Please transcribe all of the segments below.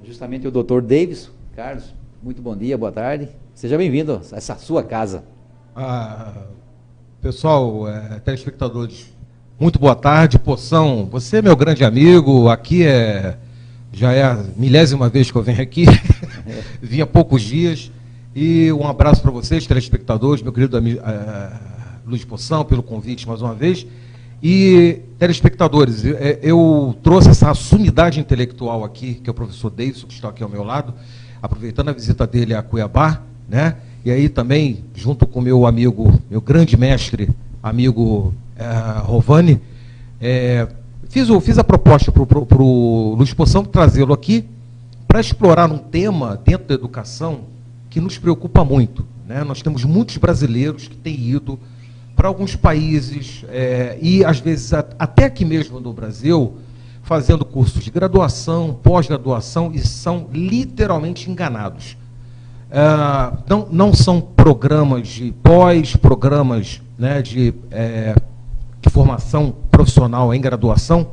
justamente o Dr. Davidson. Carlos, muito bom dia, boa tarde. Seja bem-vindo a essa sua casa. Pessoal, telespectadores, muito boa tarde. Poção, você é meu grande amigo, aqui já é a 1000ª vez que eu venho aqui, vim há poucos dias, e um abraço para vocês, telespectadores, meu querido amigo Luiz Poção, pelo convite mais uma vez. E, telespectadores, eu trouxe essa sumidade intelectual aqui, que é o professor Davidson, que está aqui ao meu lado, aproveitando a visita dele a Cuiabá, né? E aí também, junto com meu amigo, meu grande mestre, amigo Rovani, fiz a proposta para o Luiz Poção trazê-lo aqui para explorar um tema dentro da educação que nos preocupa muito, né? Nós temos muitos brasileiros que têm ido para alguns países, e às vezes até aqui mesmo no Brasil, fazendo cursos de graduação, pós-graduação, e são literalmente enganados. Não são programas de programas, né, de formação profissional em graduação,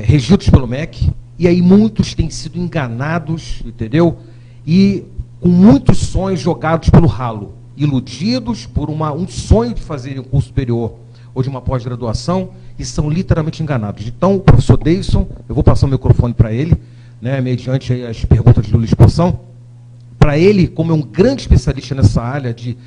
regidos pelo MEC, e aí muitos têm sido enganados, entendeu? E com muitos sonhos jogados pelo ralo, iludidos por um sonho de fazer um curso superior ou de uma pós-graduação, e são literalmente enganados. Então, o professor Davidson, eu vou passar o microfone para ele, né, mediante as perguntas do Luiz Poção, para ele, como é um grande especialista nessa área de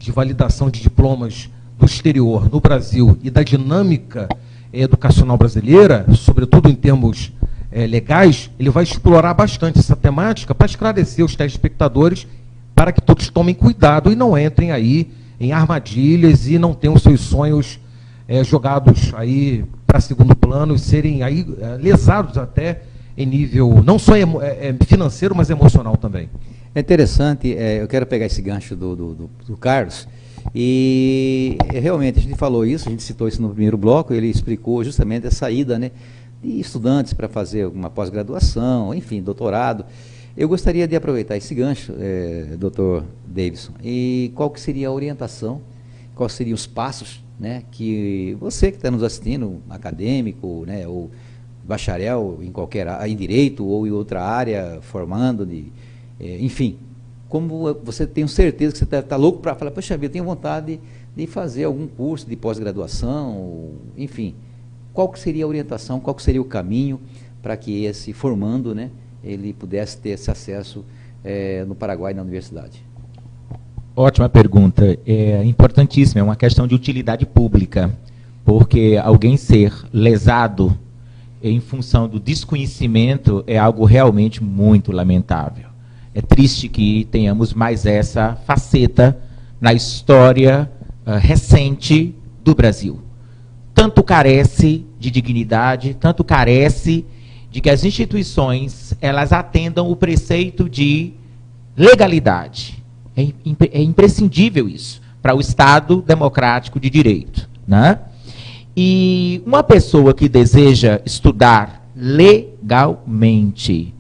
validação de diplomas do exterior no Brasil e da dinâmica educacional brasileira, sobretudo em termos legais, ele vai explorar bastante essa temática para esclarecer os telespectadores, para que todos tomem cuidado e não entrem aí em armadilhas e não tenham seus sonhos jogados aí para segundo plano e serem aí lesados até em nível não só financeiro, mas emocional também. É interessante, eu quero pegar esse gancho do Carlos, e realmente a gente falou isso, a gente citou isso no primeiro bloco, ele explicou justamente a saída, né, de estudantes para fazer uma pós-graduação, enfim, doutorado. Eu gostaria de aproveitar esse gancho, Dr. Davidson, e qual que seria a orientação, quais seriam os passos, né, que você que está nos assistindo, acadêmico, né, ou bacharel em qualquer em direito ou em outra área, formando, enfim, como você tem certeza que você está louco para falar, poxa vida, eu tenho vontade de fazer algum curso de pós-graduação, enfim, qual que seria a orientação, qual que seria o caminho para que esse formando, né, ele pudesse ter esse acesso no Paraguai, na universidade? Ótima pergunta, é importantíssima, é uma questão de utilidade pública, porque alguém ser lesado em função do desconhecimento é algo realmente muito lamentável. É triste que tenhamos mais essa faceta na história recente do Brasil. Tanto carece de dignidade, tanto carece de que as instituições elas atendam o preceito de legalidade. É imprescindível isso para o Estado democrático de direito, né? E uma pessoa que deseja estudar legalmente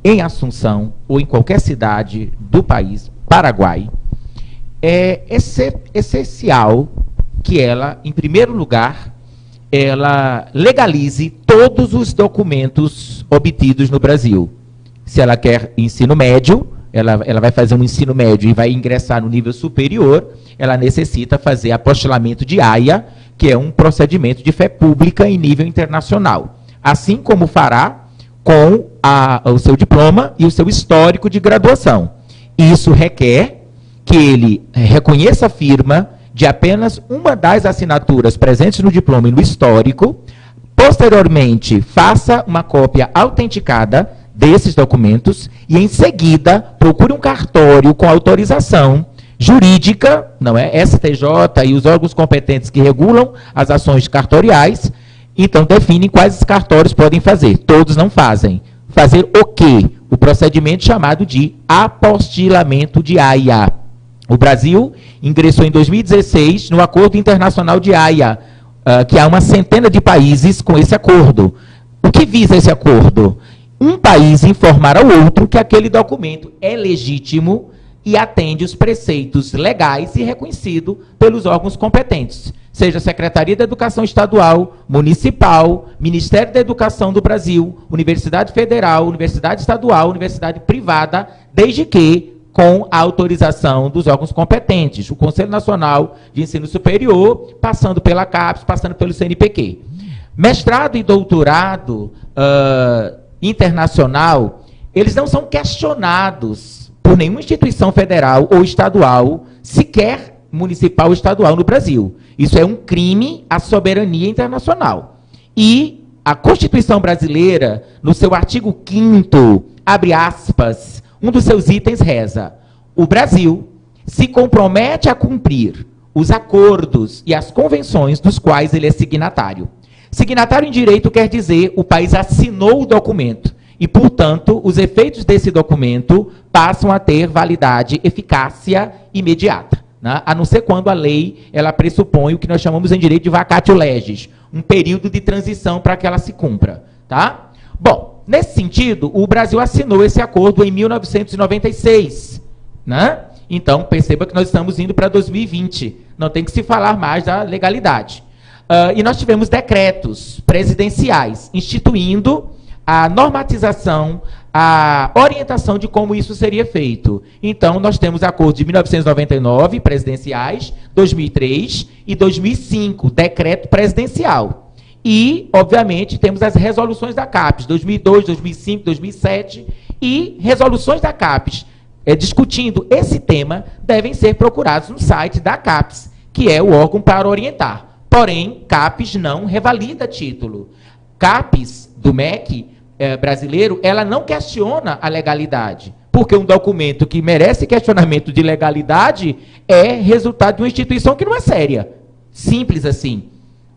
em Assunção ou em qualquer cidade do país, Paraguai, é essencial que ela, em primeiro lugar, ela legalize todos os documentos obtidos no Brasil. Se ela quer ensino médio, ela vai fazer um ensino médio e vai ingressar no nível superior, ela necessita fazer apostilamento de AIA, que é um procedimento de fé pública em nível internacional. Assim como fará com o seu diploma e o seu histórico de graduação. Isso requer que ele reconheça a firma de apenas uma das assinaturas presentes no diploma e no histórico, posteriormente faça uma cópia autenticada desses documentos e, em seguida, procure um cartório com autorização jurídica, não é? STJ e os órgãos competentes que regulam as ações cartoriais, então definem quais os cartórios podem fazer. Todos não fazem. Fazer o quê? O procedimento chamado de apostilamento de AIA. O Brasil ingressou em 2016 no Acordo Internacional de AIA, que há uma centena de países com esse acordo. O que visa esse acordo? Um país informar ao outro que aquele documento é legítimo e atende os preceitos legais e reconhecido pelos órgãos competentes. seja Secretaria da Educação Estadual, Municipal, Ministério da Educação do Brasil, Universidade Federal, Universidade Estadual, Universidade Privada, desde que com a autorização dos órgãos competentes, o Conselho Nacional de Ensino Superior, passando pela CAPES, passando pelo CNPq. Mestrado e doutorado internacional, eles não são questionados por nenhuma instituição federal ou estadual, sequer municipal ou estadual no Brasil. Isso é um crime à soberania internacional. E a Constituição brasileira, no seu artigo 5º, abre aspas, um dos seus itens reza: o Brasil se compromete a cumprir os acordos e as convenções dos quais ele é signatário. Signatário em direito quer dizer o país assinou o documento e, portanto, os efeitos desse documento passam a ter validade, eficácia imediata, né? A não ser quando a lei ela pressupõe o que nós chamamos em direito de vacatio legis, um período de transição para que ela se cumpra. Tá? Bom, nesse sentido, o Brasil assinou esse acordo em 1996. Né? Então, perceba que nós estamos indo para 2020. Não tem que se falar mais da legalidade. E nós tivemos decretos presidenciais instituindo a normatização, a orientação de como isso seria feito. Então, nós temos acordos de 1999, presidenciais, 2003 e 2005, decreto presidencial. E, obviamente, temos as resoluções da CAPES, 2002, 2005, 2007, e resoluções da CAPES, discutindo esse tema, devem ser procurados no site da CAPES, que é o órgão para orientar. Porém, CAPES não revalida título. CAPES, do MEC brasileiro, ela não questiona a legalidade, porque um documento que merece questionamento de legalidade é resultado de uma instituição que não é séria. Simples assim.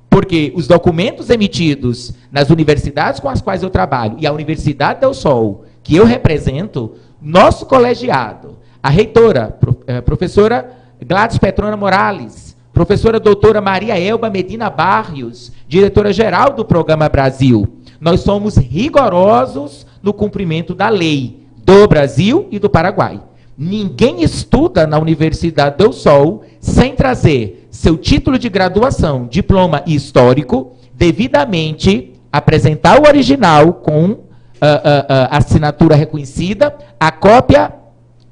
Porque os documentos emitidos nas universidades com as quais eu trabalho e a Universidade Del Sol, que eu represento, nosso colegiado, a reitora, professora Gladys Petrona Morales, professora doutora Maria Elba Medina Barrios, diretora-geral do Programa Brasil, nós somos rigorosos no cumprimento da lei do Brasil e do Paraguai. Ninguém estuda na Universidade Del Sol sem trazer seu título de graduação, diploma e histórico, devidamente apresentar o original com assinatura reconhecida, a cópia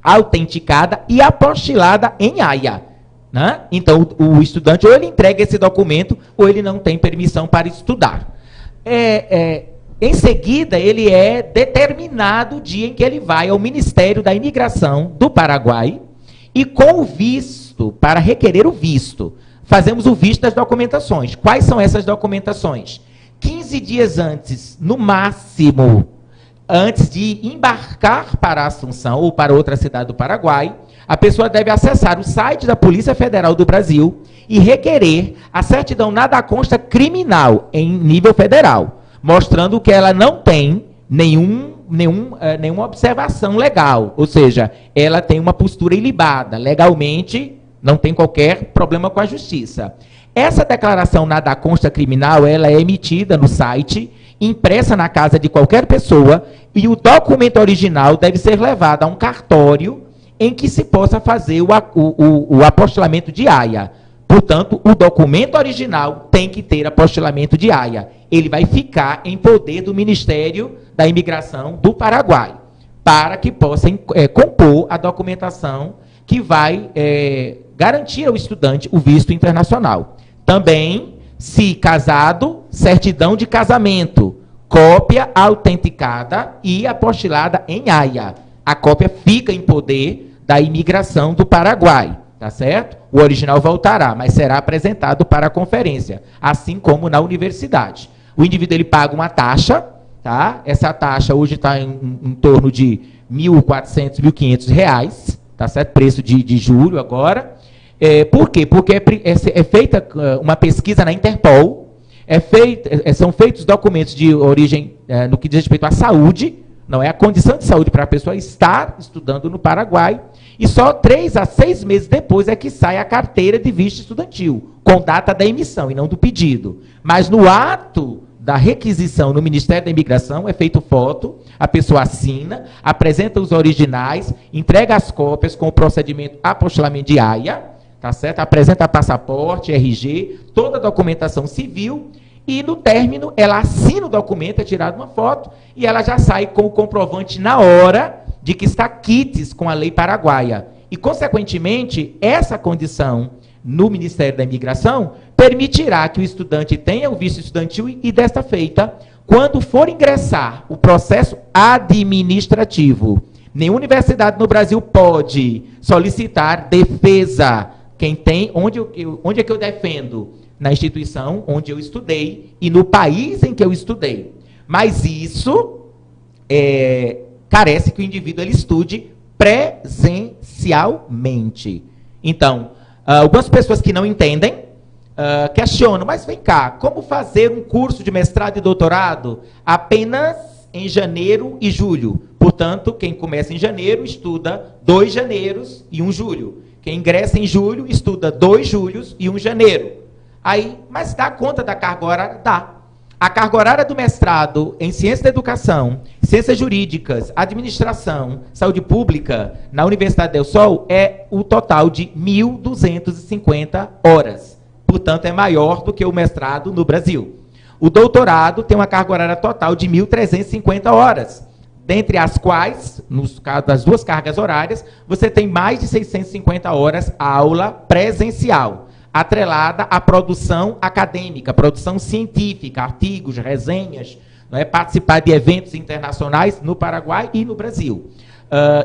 autenticada e apostilada em AIA. Né? Então, o estudante ou ele entrega esse documento ou ele não tem permissão para estudar. Em seguida, ele é determinado o dia em que ele vai ao Ministério da Imigração do Paraguai e com o visto, para requerer o visto, fazemos o visto das documentações. Quais são essas documentações? 15 dias antes, no máximo, antes de embarcar para a Assunção ou para outra cidade do Paraguai, a pessoa deve acessar o site da Polícia Federal do Brasil e requerer a certidão nada consta criminal em nível federal, mostrando que ela não tem nenhuma observação legal, ou seja, ela tem uma postura ilibada, legalmente não tem qualquer problema com a justiça. Essa declaração nada consta criminal, ela é emitida no site, impressa na casa de qualquer pessoa, e o documento original deve ser levado a um cartório em que se possa fazer o apostilamento de AIA. Portanto, o documento original tem que ter apostilamento de AIA. Ele vai ficar em poder do Ministério da Imigração do Paraguai, para que possa compor a documentação que vai garantir ao estudante o visto internacional. Também, se casado, certidão de casamento, cópia autenticada e apostilada em AIA. A cópia fica em poder da imigração do Paraguai, tá certo? O original voltará, mas será apresentado para a conferência, assim como na universidade. O indivíduo ele paga uma taxa, tá? Essa taxa hoje está em torno de R$ 1.400, R$ 1.500, tá certo? Preço de julho agora. Por quê? Porque é feita uma pesquisa na Interpol, são feitos documentos de origem no que diz respeito à saúde, não é a condição de saúde para a pessoa estar estudando no Paraguai, e só 3 a 6 meses depois é que sai a carteira de visto estudantil, com data da emissão e não do pedido. Mas no ato da requisição no Ministério da Imigração é feito foto, a pessoa assina, apresenta os originais, entrega as cópias com o procedimento apostilamento de AIA, tá certo? Apresenta passaporte, RG, toda a documentação civil, e no término ela assina o documento, é tirada uma foto, e ela já sai com o comprovante na hora de que está quites com a lei paraguaia. E, consequentemente, essa condição no Ministério da Imigração permitirá que o estudante tenha o visto estudantil e, desta feita, quando for ingressar o processo administrativo, nenhuma universidade no Brasil pode solicitar defesa. Quem tem, onde é que eu defendo? Na instituição onde eu estudei e no país em que eu estudei. Mas isso carece que o indivíduo ele estude presencialmente. Então, algumas pessoas que não entendem questionam, mas vem cá, como fazer um curso de mestrado e doutorado apenas em janeiro e julho? Portanto, quem começa em janeiro estuda 2 janeiros e 1 julho. Quem ingressa em julho estuda 2 julhos e 1 janeiro. Aí, mas dá conta da carga horária? Dá. A carga horária do mestrado em Ciência da Educação, Ciências Jurídicas, Administração, Saúde Pública, na Universidade del Sol, é o total de 1.250 horas. Portanto, é maior do que o mestrado no Brasil. O doutorado tem uma carga horária total de 1.350 horas, dentre as quais, nos casos das 2 cargas horárias, você tem mais de 650 horas aula presencial, atrelada à produção acadêmica, produção científica, artigos, resenhas, não é? Participar de eventos internacionais no Paraguai e no Brasil.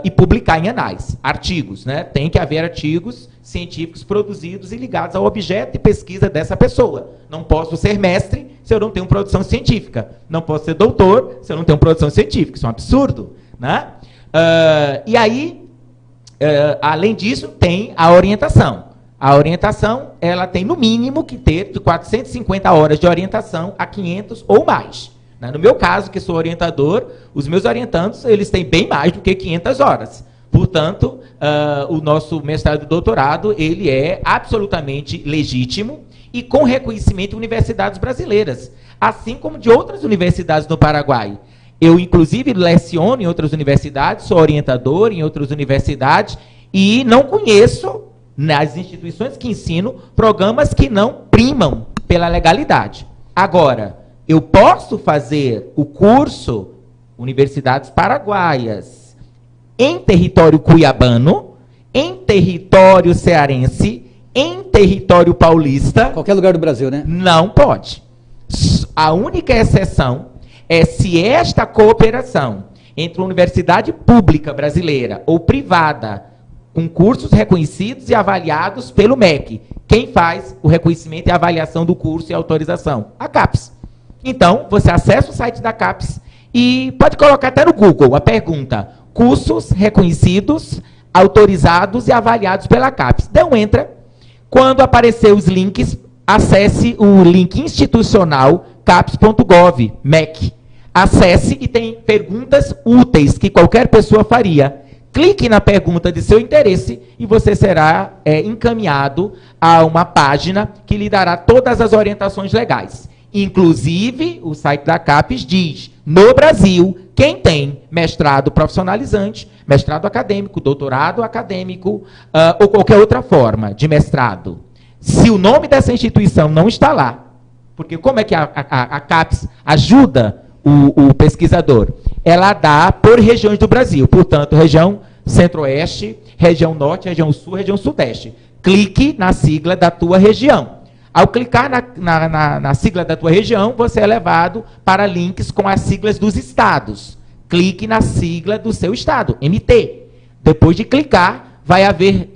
E publicar em anais, artigos. Né? Tem que haver artigos científicos produzidos e ligados ao objeto de pesquisa dessa pessoa. Não posso ser mestre se eu não tenho produção científica. Não posso ser doutor se eu não tenho produção científica. Isso é um absurdo. Né? E aí, além disso, tem a orientação. A orientação, ela tem no mínimo que ter de 450 horas de orientação a 500 ou mais. No meu caso, que sou orientador, os meus orientandos, eles têm bem mais do que 500 horas. Portanto, o nosso mestrado e doutorado, ele é absolutamente legítimo e com reconhecimento de universidades brasileiras, assim como de outras universidades no Paraguai. Eu, inclusive, leciono em outras universidades, sou orientador em outras universidades e não conheço nas instituições que ensino, programas que não primam pela legalidade. Agora, eu posso fazer o curso Universidades Paraguaias em território cuiabano, em território cearense, em território paulista. Qualquer lugar do Brasil, né? Não pode. A única exceção é se esta cooperação entre uma universidade pública brasileira ou privada com cursos reconhecidos e avaliados pelo MEC. Quem faz o reconhecimento e avaliação do curso e autorização? A CAPES. Então, você acessa o site da CAPES e pode colocar até no Google a pergunta: cursos reconhecidos, autorizados e avaliados pela CAPES. Dê um entra. Quando aparecer os links, acesse o link institucional capes.gov, MEC. Acesse e tem perguntas úteis que qualquer pessoa faria. Clique na pergunta de seu interesse e você será encaminhado a uma página que lhe dará todas as orientações legais. Inclusive, o site da CAPES diz, no Brasil, quem tem mestrado profissionalizante, mestrado acadêmico, doutorado acadêmico, ou qualquer outra forma de mestrado, se o nome dessa instituição não está lá, porque como é que a CAPES ajuda o pesquisador? Ela dá por regiões do Brasil, portanto, região centro-oeste, região norte, região sul, região sudeste. Clique na sigla da tua região. Ao clicar na sigla da tua região, você é levado para links com as siglas dos estados. Clique na sigla do seu estado, MT. Depois de clicar, vai haver,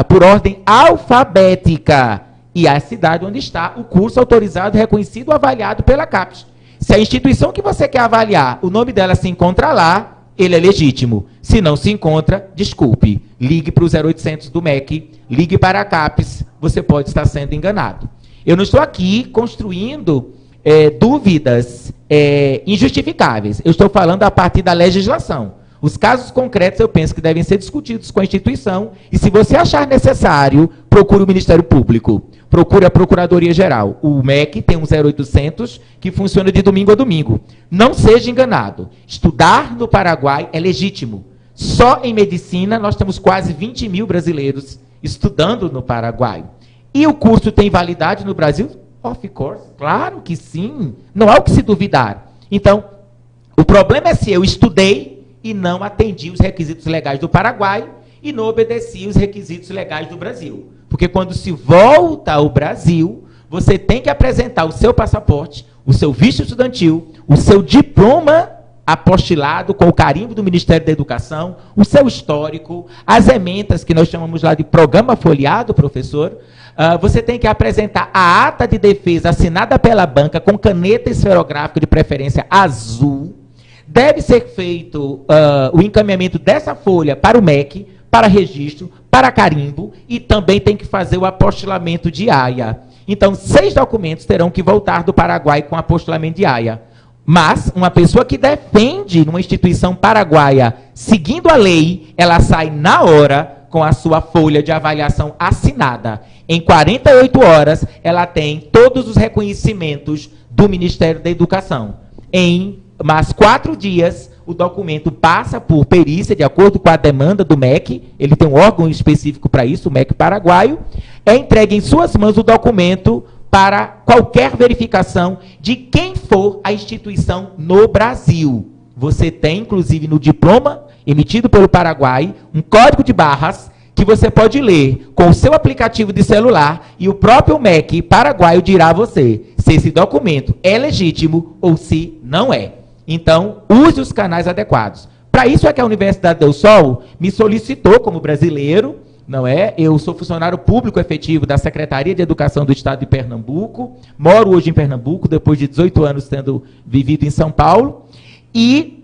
por ordem alfabética, e a cidade onde está o curso autorizado, reconhecido ou avaliado pela CAPES. Se a instituição que você quer avaliar, o nome dela se encontra lá, ele é legítimo. Se não se encontra, desculpe. Ligue para o 0800 do MEC, ligue para a CAPES, você pode estar sendo enganado. Eu não estou aqui construindo dúvidas injustificáveis. Eu estou falando a partir da legislação. Os casos concretos eu penso que devem ser discutidos com a instituição e, se você achar necessário, procure o Ministério Público, procure a Procuradoria-Geral. O MEC tem um 0800 que funciona de domingo a domingo. Não seja enganado. Estudar no Paraguai é legítimo. Só em medicina nós temos quase 20 mil brasileiros estudando no Paraguai. E o curso tem validade no Brasil? Of course, claro que sim. Não há o que se duvidar. Então, o problema é se eu estudei e não atendi os requisitos legais do Paraguai e não obedeci os requisitos legais do Brasil. Porque quando se volta ao Brasil, você tem que apresentar o seu passaporte, o seu visto estudantil, o seu diploma apostilado com o carimbo do Ministério da Educação, o seu histórico, as ementas que nós chamamos lá de programa folheado, professor. Você tem que apresentar a ata de defesa assinada pela banca com caneta esferográfica de preferência azul. Deve ser feito o encaminhamento dessa folha para o MEC, para registro, para carimbo, e também tem que fazer o apostilamento de AIA. Então, 6 documentos terão que voltar do Paraguai com apostilamento de AIA. Mas, uma pessoa que defende numa instituição paraguaia, seguindo a lei, ela sai na hora com a sua folha de avaliação assinada. Em 48 horas, ela tem todos os reconhecimentos do Ministério da Educação. Em mais 4 dias, o documento passa por perícia, de acordo com a demanda do MEC, ele tem um órgão específico para isso, o MEC paraguaio, é entregue em suas mãos o documento para qualquer verificação de quem for a instituição no Brasil. Você tem, inclusive, no diploma emitido pelo Paraguai, um código de barras que você pode ler com o seu aplicativo de celular e o próprio MEC paraguaio dirá a você se esse documento é legítimo ou se não é. Então, use os canais adequados. Para isso é que a Universidade Del Sol me solicitou como brasileiro, não é? Eu sou funcionário público efetivo da Secretaria de Educação do Estado de Pernambuco, moro hoje em Pernambuco, depois de 18 anos tendo vivido em São Paulo, e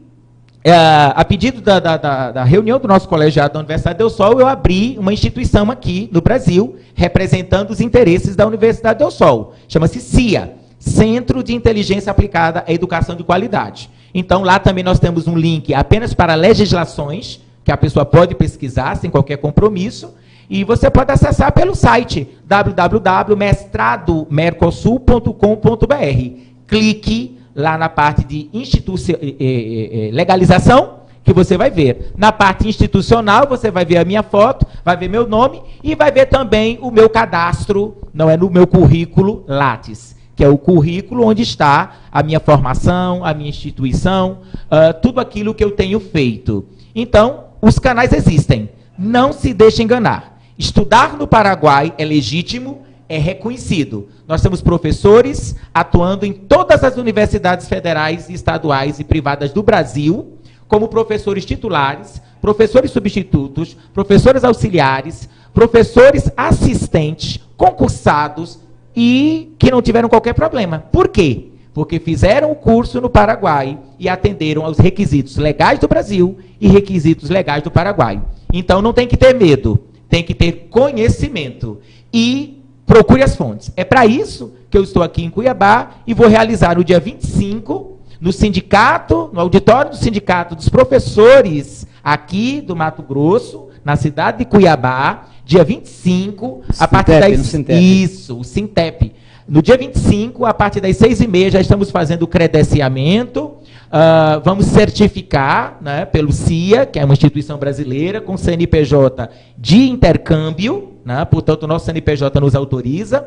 a pedido da reunião do nosso colegiado da Universidade Del Sol, eu abri uma instituição aqui no Brasil, representando os interesses da Universidade Del Sol. Chama-se CIA, Centro de Inteligência Aplicada à Educação de Qualidade. Então, lá também nós temos um link apenas para legislações, que a pessoa pode pesquisar sem qualquer compromisso, e você pode acessar pelo site www.mestradomercosul.com.br. Clique lá na parte de legalização, que você vai ver. Na parte institucional, você vai ver a minha foto, vai ver meu nome e vai ver também o meu cadastro, não é, no meu currículo Lattes, que é o currículo onde está a minha formação, a minha instituição, tudo aquilo que eu tenho feito. Então, os canais existem. Não se deixe enganar. Estudar no Paraguai é legítimo, é reconhecido. Nós temos professores atuando em todas as universidades federais, estaduais e privadas do Brasil, como professores titulares, professores substitutos, professores auxiliares, professores assistentes, concursados e que não tiveram qualquer problema. Por quê? Porque fizeram o curso no Paraguai e atenderam aos requisitos legais do Brasil e requisitos legais do Paraguai. Então, não tem que ter medo, tem que ter conhecimento e procure as fontes. É para isso que eu estou aqui em Cuiabá e vou realizar no dia 25, no sindicato, no auditório do Sindicato dos Professores aqui do Mato Grosso, na cidade de Cuiabá, dia 25, a partir das... Isso, o Sintep. No dia 25, a partir das 6h30, já estamos fazendo o credenciamento, vamos certificar, né, pelo CIA, que é uma instituição brasileira, com CNPJ de intercâmbio, né, portanto, o nosso CNPJ nos autoriza,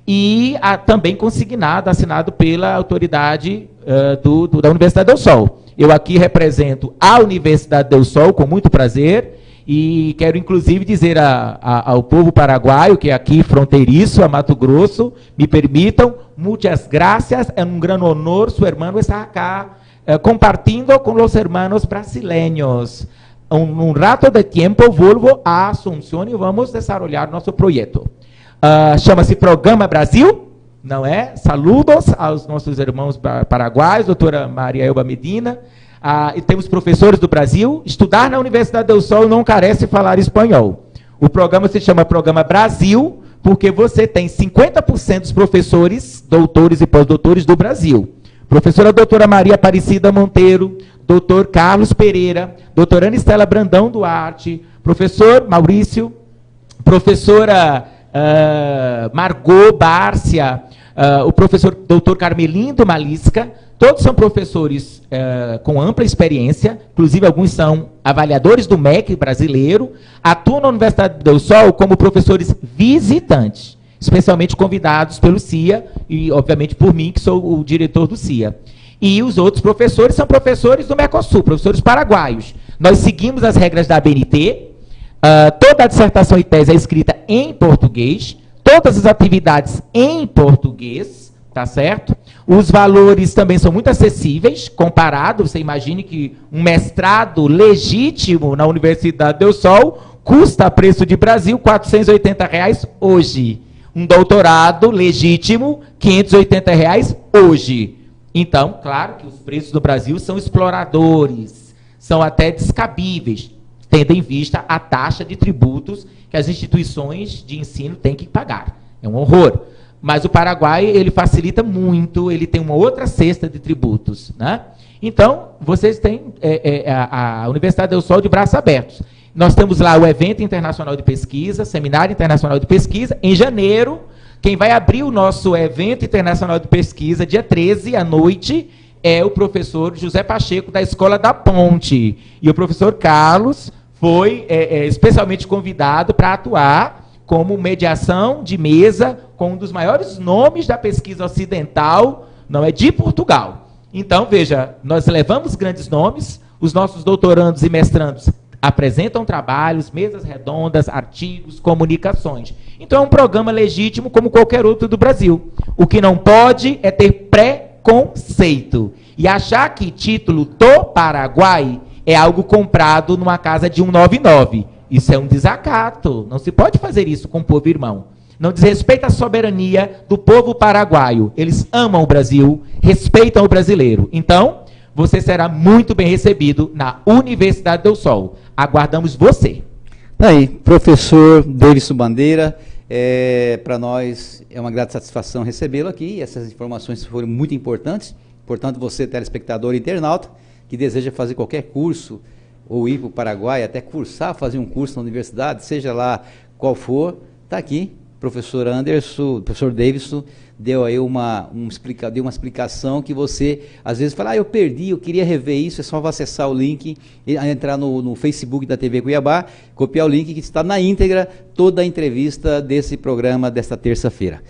e também consignado, assinado pela autoridade da Universidade Del Sol. Eu aqui represento a Universidade Del Sol, com muito prazer, e quero, inclusive, dizer ao povo paraguaio, que é aqui fronteiriço, a Mato Grosso, me permitam, muitas gracias, é um gran honor, su hermano está acá, compartindo com os hermanos brasileños. Um rato de tempo, volvo a Asunción e vamos desarrollar nosso projeto. Chama-se Programa Brasil, não é? Saludos aos nossos irmãos paraguaios, doutora Maria Elba Medina, e temos professores do Brasil. Estudar na Universidade Del Sol não carece de falar espanhol. O programa se chama Programa Brasil, porque você tem 50% dos professores, doutores e pós-doutores do Brasil. Professora doutora Maria Aparecida Monteiro, doutor Carlos Pereira, doutora Ana Estela Brandão Duarte, professor Maurício, professora Margot Bárcia, o professor doutor Carmelindo Malisca, Todos são professores com ampla experiência, inclusive alguns são avaliadores do MEC brasileiro, atuam na Universidade Del Sol como professores visitantes, especialmente convidados pelo CIA e, obviamente, por mim, que sou o diretor do CIA. E os outros professores são professores do Mercosul, professores paraguaios. Nós seguimos as regras da ABNT, toda a dissertação e tese é escrita em português, todas as atividades em português, tá certo? Os valores também são muito acessíveis, comparado, você imagine que um mestrado legítimo na Universidade Del Sol custa a preço de Brasil R$ 480 hoje. Um doutorado legítimo, R$ 580 hoje. Então, claro que os preços do Brasil são exploradores, são até descabíveis, tendo em vista a taxa de tributos que as instituições de ensino têm que pagar. É um horror. Mas o Paraguai, ele facilita muito, ele tem uma outra cesta de tributos, né? Então, vocês têm a Universidade Del Sol de braços abertos. Nós temos lá o Evento Internacional de Pesquisa, Seminário Internacional de Pesquisa, em janeiro. Quem vai abrir o nosso Evento Internacional de Pesquisa, dia 13, à noite, é o professor José Pacheco, da Escola da Ponte. E o professor Carlos foi especialmente convidado para atuar como mediação de mesa com um dos maiores nomes da pesquisa ocidental, não é, de Portugal. Então, veja, nós levamos grandes nomes, os nossos doutorandos e mestrandos apresentam trabalhos, mesas redondas, artigos, comunicações. Então, é um programa legítimo como qualquer outro do Brasil. O que não pode é ter preconceito e achar que título do Paraguai é algo comprado numa casa de 199. Isso é um desacato. Não se pode fazer isso com o povo irmão. Não diz respeito à soberania do povo paraguaio. Eles amam o Brasil, respeitam o brasileiro. Então, você será muito bem recebido na Universidade Del Sol. Aguardamos você. Aí, professor Davidson Bandeira, para nós é uma grata satisfação recebê-lo aqui. Essas informações foram muito importantes. Portanto, você, telespectador e internauta, que deseja fazer qualquer curso ou ir para o Paraguai, até cursar, fazer um curso na universidade, seja lá qual for, está aqui. Professor Anderson, professor Davidson, deu aí uma explicação que você, às vezes, fala, eu perdi, eu queria rever isso, é só acessar o link, entrar no Facebook da TV Cuiabá, copiar o link que está na íntegra, toda a entrevista desse programa desta terça-feira.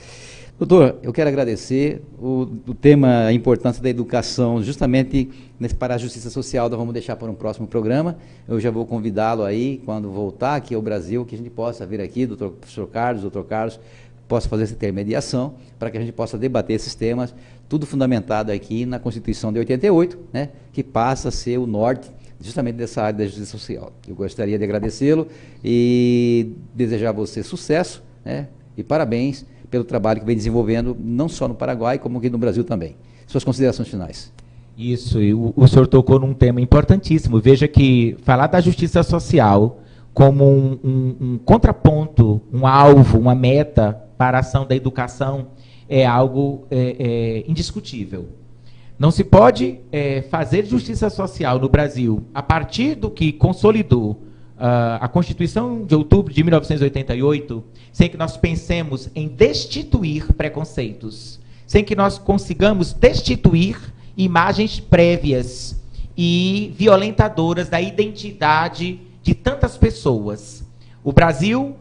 Doutor, eu quero agradecer o tema, a importância da educação, justamente para a justiça social, nós vamos deixar para um próximo programa. Eu já vou convidá-lo aí, quando voltar aqui ao Brasil, que a gente possa vir aqui, doutor Carlos, possa fazer essa intermediação, para que a gente possa debater esses temas, tudo fundamentado aqui na Constituição de 88, né, que passa a ser o norte justamente dessa área da justiça social. Eu gostaria de agradecê-lo e desejar a você sucesso, né, e parabéns pelo trabalho que vem desenvolvendo, não só no Paraguai, como aqui no Brasil também. Suas considerações finais. Isso, e o senhor tocou num tema importantíssimo. Veja que falar da justiça social como um contraponto, um alvo, uma meta para a ação da educação é algo indiscutível. Não se pode fazer justiça social no Brasil a partir do que consolidou a Constituição de outubro de 1988, sem que nós pensemos em destituir preconceitos, sem que nós consigamos destituir imagens prévias e violentadoras da identidade de tantas pessoas. O Brasil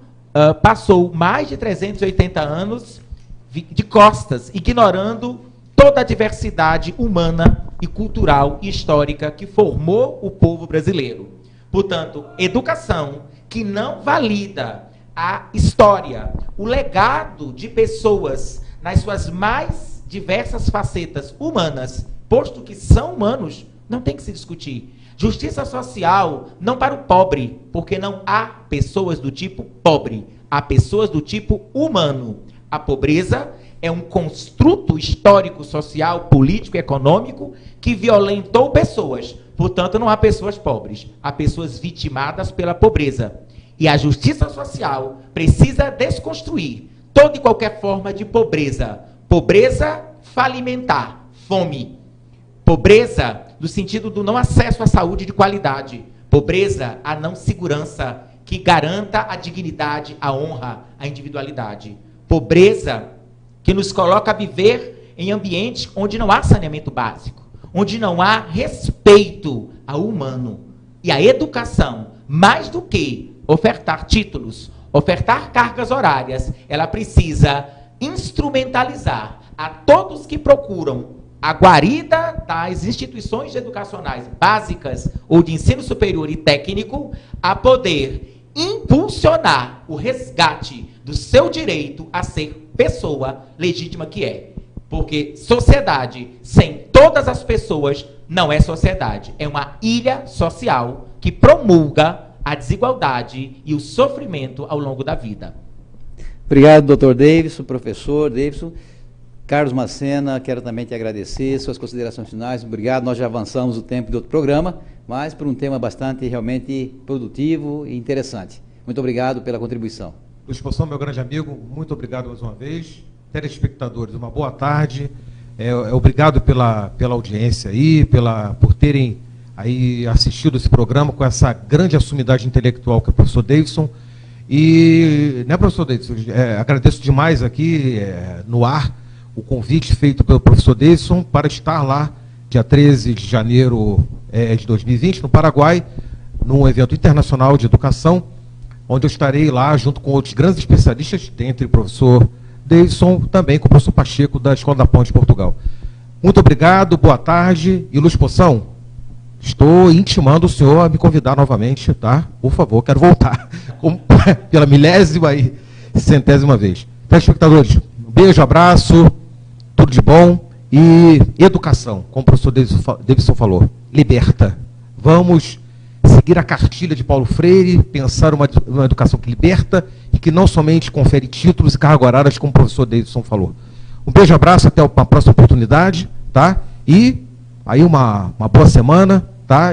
passou mais de 380 anos de costas, ignorando toda a diversidade humana e cultural e histórica que formou o povo brasileiro. Portanto, educação que não valida a história, o legado de pessoas nas suas mais diversas facetas humanas, posto que são humanos, não tem que se discutir. Justiça social não para o pobre, porque não há pessoas do tipo pobre, há pessoas do tipo humano. A pobreza é um construto histórico, social, político e econômico que violentou pessoas. Portanto, não há pessoas pobres, há pessoas vitimadas pela pobreza. E a justiça social precisa desconstruir toda e qualquer forma de pobreza. Pobreza falimentar, fome. Pobreza no sentido do não acesso à saúde de qualidade. Pobreza, a não segurança que garanta a dignidade, a honra, a individualidade. Pobreza que nos coloca a viver em ambientes onde não há saneamento básico, onde não há respeito ao humano. E a educação, mais do que ofertar títulos, ofertar cargas horárias, ela precisa instrumentalizar a todos que procuram a guarida das instituições educacionais básicas ou de ensino superior e técnico a poder impulsionar o resgate do seu direito a ser pessoa legítima que é. Porque sociedade sem todas as pessoas não é sociedade. É uma ilha social que promulga a desigualdade e o sofrimento ao longo da vida. Obrigado, doutor Davidson, professor Davidson. Carlos Macena, quero também te agradecer, suas considerações finais, obrigado, nós já avançamos o tempo de outro programa, mas por um tema bastante, realmente, produtivo e interessante. Muito obrigado pela contribuição. Luiz Poção, meu grande amigo, muito obrigado mais uma vez. Telespectadores, uma boa tarde, obrigado pela audiência aí, por terem aí assistido esse programa com essa grande assumidade intelectual que é o professor Davidson. E, né, professor Davidson, agradeço demais aqui no ar o convite feito pelo professor Davidson para estar lá, dia 13 de janeiro de 2020, no Paraguai, num evento internacional de educação, onde eu estarei lá junto com outros grandes especialistas, dentre o professor Davidson, também com o professor Pacheco, da Escola da Ponte de Portugal. Muito obrigado, boa tarde. E Luiz Poção, estou intimando o senhor a me convidar novamente, tá? Por favor, quero voltar, pela 1000ª vez. Telespectadores, um beijo, abraço, tudo de bom e educação, como o professor Davidson falou, liberta. Vamos seguir a cartilha de Paulo Freire, pensar uma educação que liberta e que não somente confere títulos e cargas horárias, como o professor Davidson falou. Um beijo, abraço, até uma próxima oportunidade, tá? E aí uma boa semana, tá?